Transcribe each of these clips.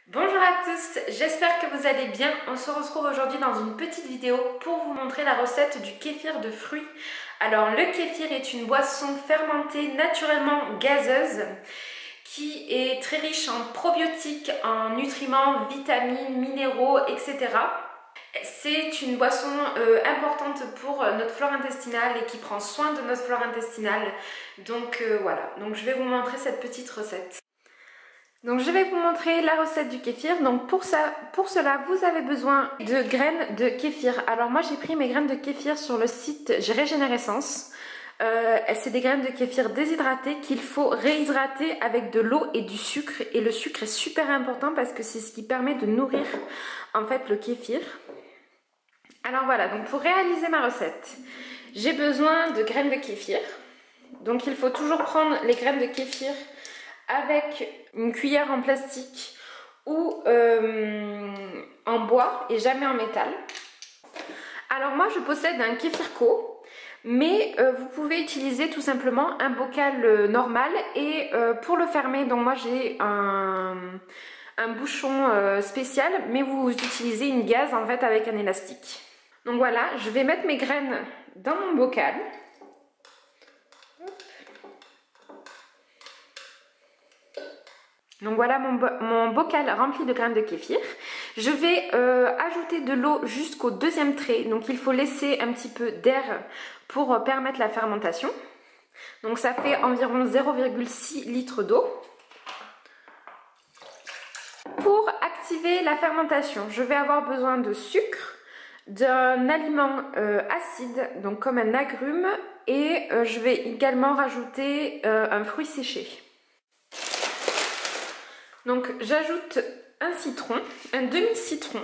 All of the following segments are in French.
Bonjour à tous, j'espère que vous allez bien. On se retrouve aujourd'hui dans une petite vidéo pour vous montrer la recette du kéfir de fruits. Alors le kéfir est une boisson fermentée naturellement gazeuse qui est très riche en probiotiques, en nutriments, vitamines, minéraux, etc. C'est une boisson importante pour notre flore intestinale et qui prend soin de notre flore intestinale. Donc voilà, donc je vais vous montrer cette petite recette. Donc je vais vous montrer la recette du kéfir. Donc pour cela, vous avez besoin de graines de kéfir. Alors moi j'ai pris mes graines de kéfir sur le site Régénérescence. C'est des graines de kéfir déshydratées qu'il faut réhydrater avec de l'eau et du sucre. Et le sucre est super important parce que c'est ce qui permet de nourrir en fait le kéfir. Alors voilà, donc pour réaliser ma recette, j'ai besoin de graines de kéfir. Donc il faut toujours prendre les graines de kéfir avec une cuillère en plastique ou en bois et jamais en métal. Alors moi je possède un Kefirko, mais vous pouvez utiliser tout simplement un bocal normal et pour le fermer, donc moi j'ai un bouchon spécial, mais vous utilisez une gaze en fait avec un élastique. Donc voilà, je vais mettre mes graines dans mon bocal. Donc voilà mon bocal rempli de graines de kéfir. Je vais ajouter de l'eau jusqu'au deuxième trait. Donc il faut laisser un petit peu d'air pour permettre la fermentation. Donc ça fait environ 0,6 litres d'eau. Pour activer la fermentation, je vais avoir besoin de sucre, d'un aliment acide, donc comme un agrume, et je vais également rajouter un fruit séché. Donc j'ajoute un citron, un demi-citron.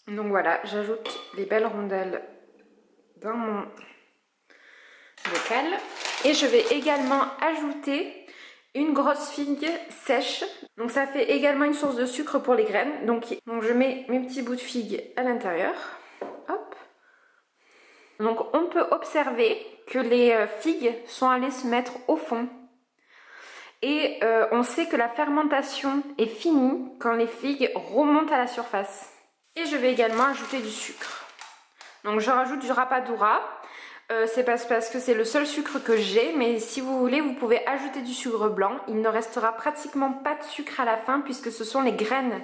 Donc voilà, j'ajoute les belles rondelles dans mon bocal. Et je vais également ajouter une grosse figue sèche. Donc ça fait également une source de sucre pour les graines. Donc je mets mes petits bouts de figue à l'intérieur. Hop. Donc on peut observer que les figues sont allées se mettre au fond. Et on sait que la fermentation est finie quand les figues remontent à la surface. Et je vais également ajouter du sucre. Donc je rajoute du rapadura. C'est parce que c'est le seul sucre que j'ai, mais si vous voulez, vous pouvez ajouter du sucre blanc. Il ne restera pratiquement pas de sucre à la fin puisque ce sont les graines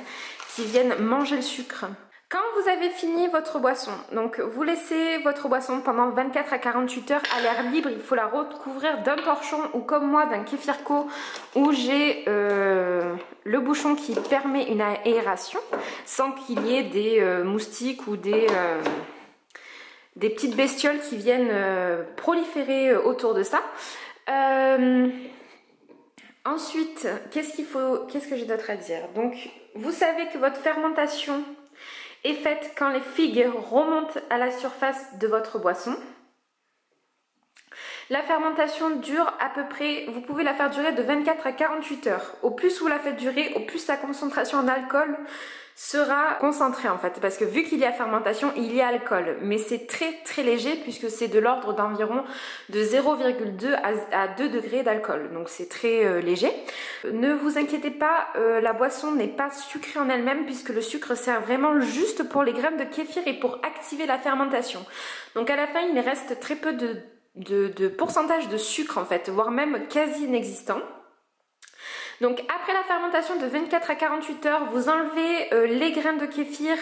qui viennent manger le sucre. Quand vous avez fini votre boisson, donc vous laissez votre boisson pendant 24 à 48 heures à l'air libre. Il faut la recouvrir d'un torchon ou comme moi d'un Kefirko où j'ai le bouchon qui permet une aération sans qu'il y ait des moustiques ou des petites bestioles qui viennent proliférer autour de ça. Ensuite, qu'est-ce que j'ai d'autre à dire? Donc vous savez que votre fermentation est faite quand les figues remontent à la surface de votre boisson. La fermentation dure à peu près, vous pouvez la faire durer de 24 à 48 heures. Au plus vous la faites durer, au plus la concentration en alcool sera concentrée en fait. Parce que vu qu'il y a fermentation, il y a alcool. Mais c'est très très léger puisque c'est de l'ordre d'environ de 0,2 à 2 degrés d'alcool. Donc c'est très léger. Ne vous inquiétez pas, la boisson n'est pas sucrée en elle-même puisque le sucre sert vraiment juste pour les graines de kéfir et pour activer la fermentation. Donc à la fin, il reste très peu de pourcentage de sucre en fait, voire même quasi inexistant. Donc après la fermentation de 24 à 48 heures, vous enlevez les graines de kéfir,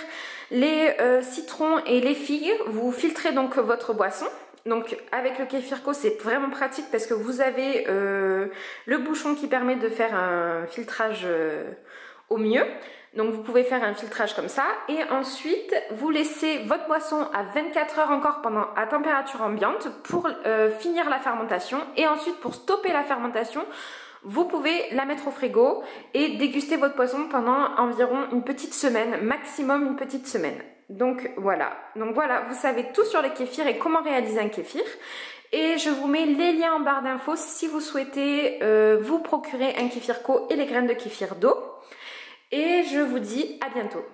les citrons et les figues. Vous filtrez donc votre boisson. Donc avec le Kefirko, c'est vraiment pratique parce que vous avez le bouchon qui permet de faire un filtrage au mieux. Donc vous pouvez faire un filtrage comme ça et ensuite vous laissez votre boisson à 24 heures encore à température ambiante pour finir la fermentation et ensuite pour stopper la fermentation, vous pouvez la mettre au frigo et déguster votre poisson pendant environ une petite semaine, maximum une petite semaine. Donc voilà, vous savez tout sur les kéfirs et comment réaliser un kéfir. Et je vous mets les liens en barre d'infos si vous souhaitez vous procurer un Kefirko et les graines de kéfir d'eau. Et je vous dis à bientôt.